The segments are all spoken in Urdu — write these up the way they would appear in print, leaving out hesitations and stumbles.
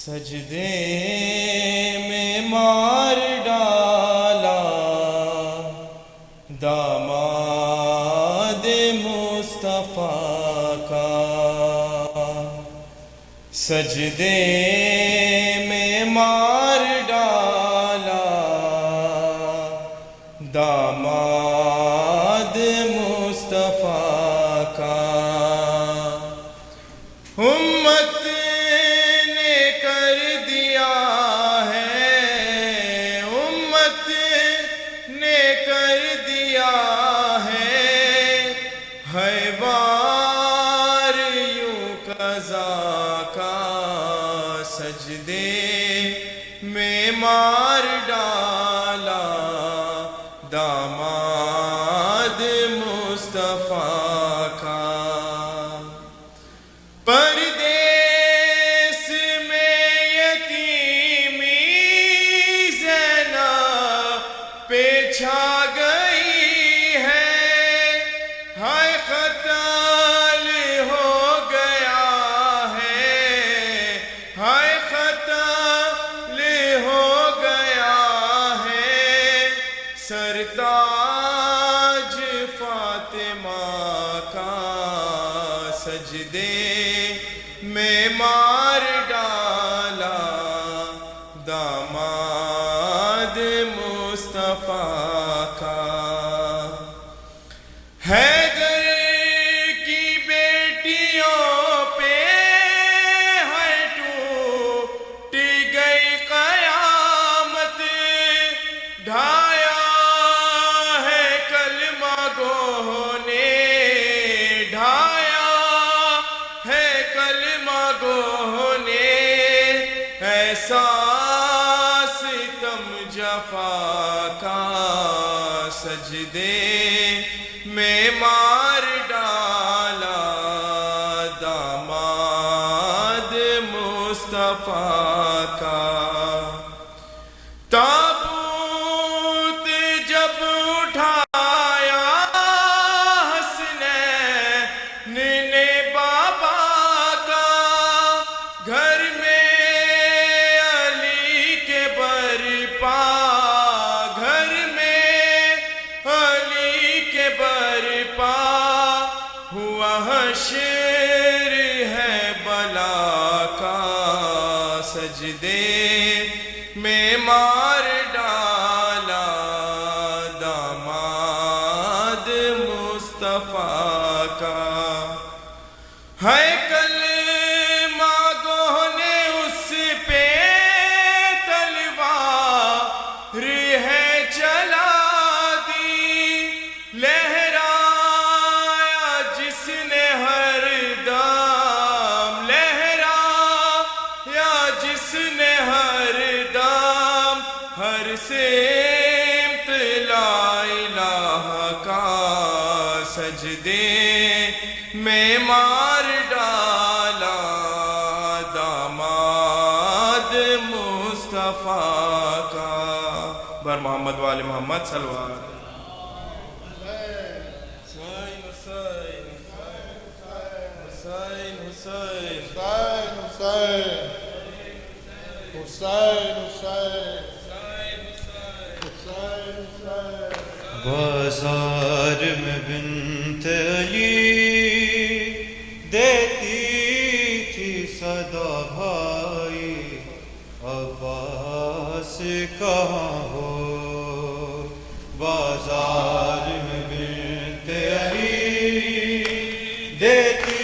سجدے میں مار ڈالا داماد مصطفیٰ کا، سجدے میں مار ڈالا داماد مصطفیٰ کا۔ امت نے کر دیا ہے، امت نے کر دیا ہے، وار یوں قضا کا، سجدے میں مار ڈالا داماد مصطفیٰ کا۔ پردیس میں یتیمی زینب پہ چھا گئی ہے، ہائے قتل ہو گیا ہے، ہائے قتل ہو گیا ہے، سرتاج فاطمہ کا، سجدے میں مار ڈالا داماد مصطفیٰ کا۔ حیدر کی بیٹیوں پہ ہے ٹوٹ گئی قیامت، ڈھایا ہے کلمہ گوہوں نے، ڈھایا ہے کلمہ گوہوں نے، ایسا ستم جفا کا، سجدے میں مار ڈالا داماد مصطفیٰ کا۔ تابوت جب اٹھایا حسنین نے بابا کا، گھر میں علی کے برپا، گھر میں علی کے برپا، ہوا حشر ہے بلا کا، سجدے میں مار ڈالا داماد مصطفیٰ کا۔ ہے کلمہ گوہ نے اس پہ تلوار ہے چلا دی، لہرایا جس نے ہر دم، لہرایا جس نے ہر دم، ہر سمت لا الہ کا، سجدے میں مار ڈالا داماد مصطفیٰ کا۔ بر محمد وآل محمد صلوات۔ حسین حسین حسین حسین بازار میں بنت علی دیتی تھی صدا بھائی، عباس کہاں ہو؟ بازار میں بنت علی دیتی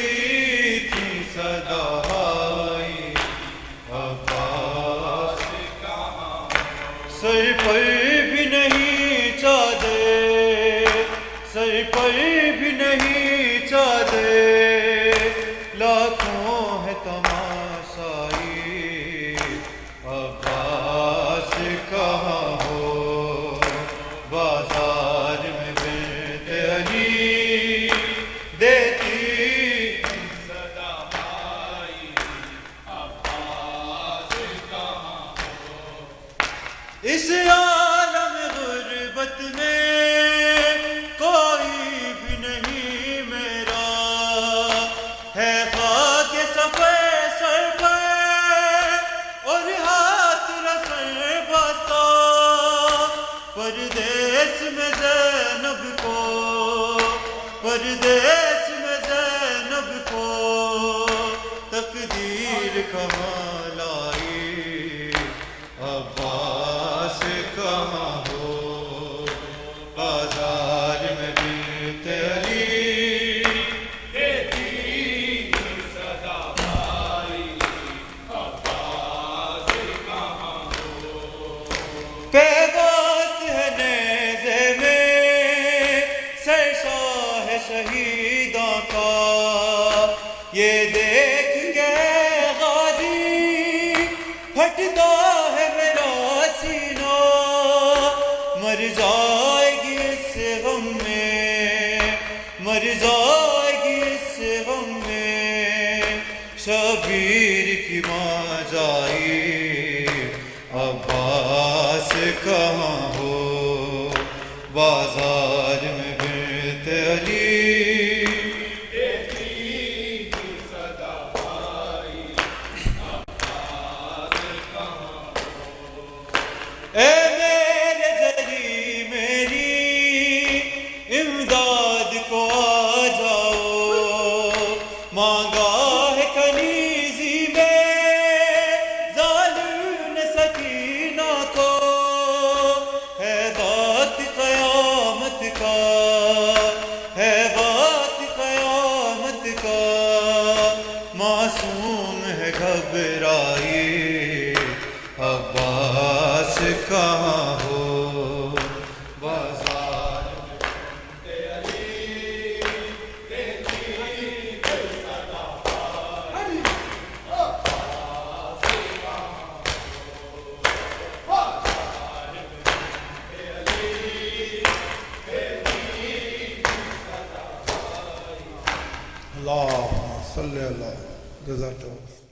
تھی صدا بھائی، عباس کہاں ہو؟ سر پر بھی نہیں چادر، سر پر بھی نہیں چادر، لاکھوں ہے تماشائی، عباس کا پردیس میں زینب کو تقدیر کہاں لائی، عباس کہاں ہو بازار میں بنت علی، دیتی صدا بھائی عباس کہاں ہو، پیغاز ہے نیزے میں سرشاہ شہیدوں کا، یہ دیکھ کے غازی پھٹتا ہے میرا سینہ، مر جائے گی اس غم میں، مر جائے گی اس غم میں، شبیر کی ماں جائی، عباس کہاں ہو بازار میں بنت علی، دیتی صدا بھائی عباس کہاں ہو، اے میرے جری میری امداد کو آ جاؤ، مانگا ہے کنیزی میں ظالم نے سکینہ کو، ہے وقت قیامت کا، ہے وقت قیامت کا، معصوم ہے گھبرائی، عباس کہاں ہو بازار میں علی، دیتی صدا بھائی عباس کہاں ہو، بازار میں علی، دیتی صدا بھائی۔ اللہم صلی اللہ جزاک اللہ۔